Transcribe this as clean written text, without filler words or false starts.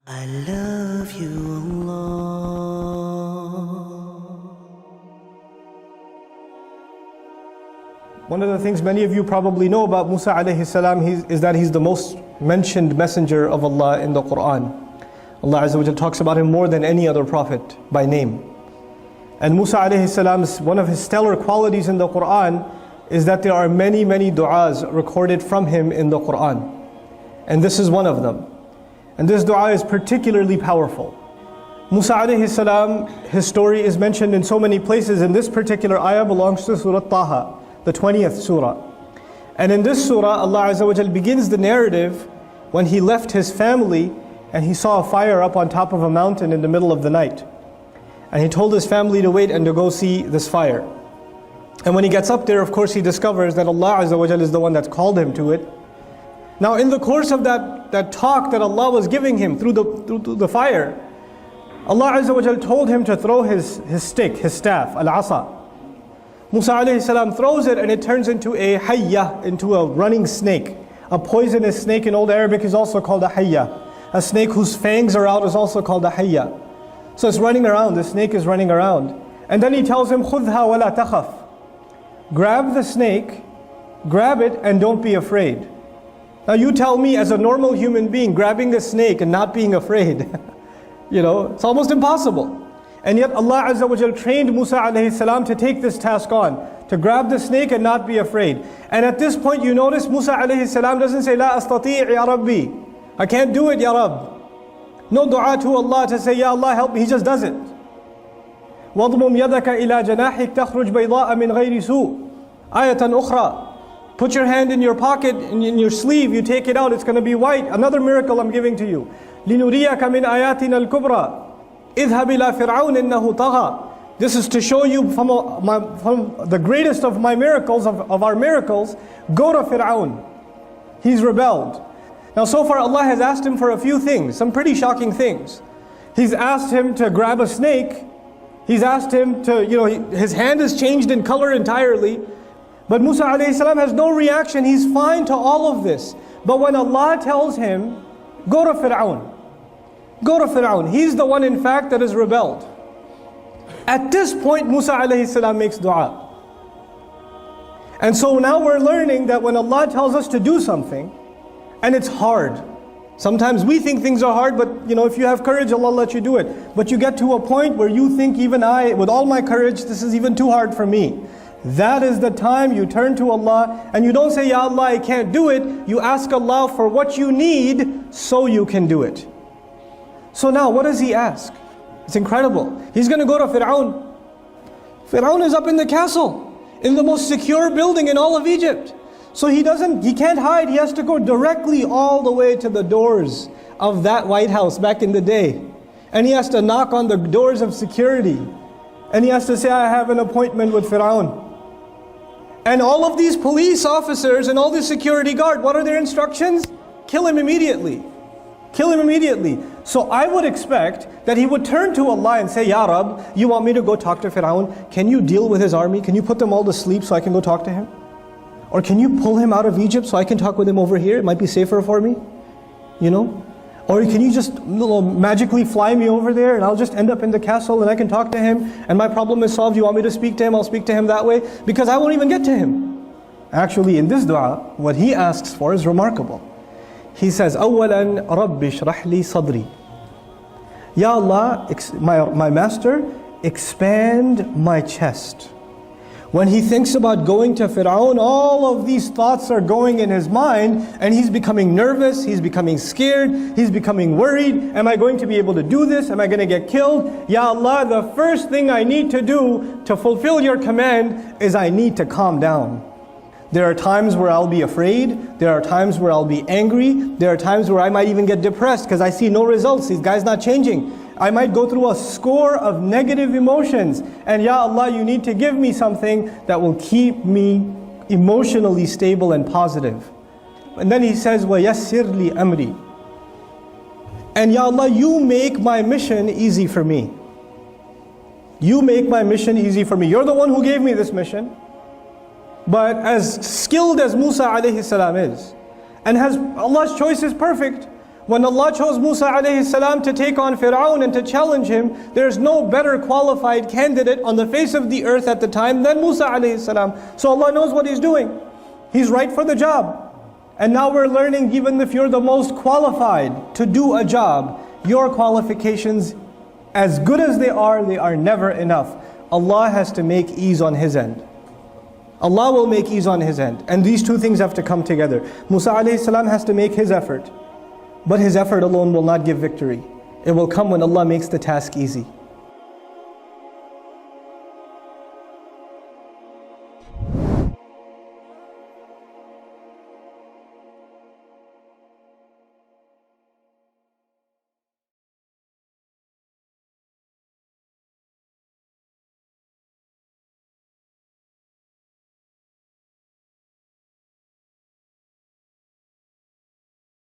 I love you, Allah. One of the things many of you probably know about Musa alayhi salam is that he's the most mentioned messenger of Allah in the Quran. Allah Azza wa Jal talks about him more than any other prophet by name. And Musa alayhi salam's, one of his stellar qualities in the Quran is that there are many du'as recorded from him in the Quran. And this is one of them. And this dua is particularly powerful. Musa alayhi salam, his story is mentioned in so many places, and this particular ayah belongs to Surah Taha, the 20th surah. And in this surah, Allah Azza wa Jal begins the narrative when he left his family and he saw a fire up on top of a mountain in the middle of the night. And he told his family to wait and to go see this fire. And when he gets up there, of course, he discovers that Allah Azza wa Jal is the one that's called him to it. Now in the course of that talk that Allah was giving him through the fire, Allah Azza wa Jal told him to throw his stick, his staff, al-asa. Musa alayhi salam throws it and it turns into a hayya, into a running snake. A poisonous snake in Old Arabic is also called a hayya. A snake whose fangs are out is also called a hayya. So it's running around, the snake is running around. And then he tells him, khudha wa la takhaf. Grab the snake, grab it and don't be afraid. Now you tell me, as a normal human being, grabbing a snake and not being afraid, it's almost impossible. And yet Allah Azza wa Jal trained Musa alayhi salam to take this task on, to grab the snake and not be afraid. And at this point you notice Musa alayhi salam doesn't say, La astati' ya Rabbi, I can't do it ya Rabb. No dua to Allah to say, Ya Allah help me, he just does it. وَضْمُمْ يَدَكَ إِلَى جَنَاحِكَ تَخْرُجْ بَيْضَاءَ مِنْ غَيْرِ سُوءٍ آيَةً أُخْرَى. Put your hand in your pocket, in your sleeve, you take it out, it's going to be white. Another miracle I'm giving to you. لِنُرِيَكَ مِنْ آيَاتِنَا الْكُبْرَى اذْهَبْ إِلَى فِرْعَوْنَ إِنَّهُ طَغَى. This is to show you from the greatest of my miracles, of our miracles. Go to Fir'aun. He's rebelled. Now so far Allah has asked him for a few things, some pretty shocking things. He's asked him to grab a snake. He's asked him to, his hand has changed in color entirely. But Musa alayhi salam has no reaction, he's fine to all of this. But when Allah tells him, go to Fir'aun. Go to Fir'aun. He's the one in fact that has rebelled. At this point Musa alayhi salam makes dua. And so now we're learning that when Allah tells us to do something, and it's hard. Sometimes we think things are hard, but if you have courage, Allah will let you do it. But you get to a point where you think, even I, with all my courage, this is even too hard for me. That is the time you turn to Allah and you don't say, Ya Allah, I can't do it. You ask Allah for what you need so you can do it. So now what does he ask? It's incredible. He's going to go to Fir'aun. Fir'aun is up in the castle, in the most secure building in all of Egypt. So he can't hide. He has to go directly all the way to the doors of that White House back in the day. And he has to knock on the doors of security. And he has to say, I have an appointment with Fir'aun. And all of these police officers and all these security guard, what are their instructions? Kill him immediately. Kill him immediately. So I would expect that he would turn to Allah and say, Ya Rabb, you want me to go talk to Fir'aun? Can you deal with his army? Can you put them all to sleep so I can go talk to him? Or can you pull him out of Egypt so I can talk with him over here? It might be safer for me. Or can you just magically fly me over there and I'll just end up in the castle and I can talk to him and my problem is solved. You want me to speak to him? I'll speak to him that way, because I won't even get to him. Actually, in this dua, what he asks for is remarkable. He says, أَوَّلًا رَبِّ اشْرَحْ لِي صَدْرِي. Ya Allah, my master, expand my chest. When he thinks about going to Fir'aun, all of these thoughts are going in his mind and he's becoming nervous, he's becoming scared, he's becoming worried. Am I going to be able to do this? Am I going to get killed? Ya Allah, the first thing I need to do to fulfill your command is I need to calm down. There are times where I'll be afraid, there are times where I'll be angry, there are times where I might even get depressed because I see no results, this guy's not changing. I might go through a score of negative emotions, and Ya Allah, you need to give me something that will keep me emotionally stable and positive. And then he says, وَيَسِّرْ لِي أَمْرِي. And Ya Allah, you make my mission easy for me. You make my mission easy for me. You're the one who gave me this mission. But as skilled as Musa alayhi salam is, and Allah's choice is perfect, When Allah chose Musa alayhi salam to take on Fir'aun and to challenge him, there's no better qualified candidate on the face of the earth at the time than Musa alayhi salam. So Allah knows what He's doing. He's right for the job. And now we're learning, even if you're the most qualified to do a job, your qualifications, as good as they are never enough. Allah has to make ease on His end. Allah will make ease on His end. And these two things have to come together. Musa alayhi salam has to make his effort. But his effort alone will not give victory. It will come when Allah makes the task easy.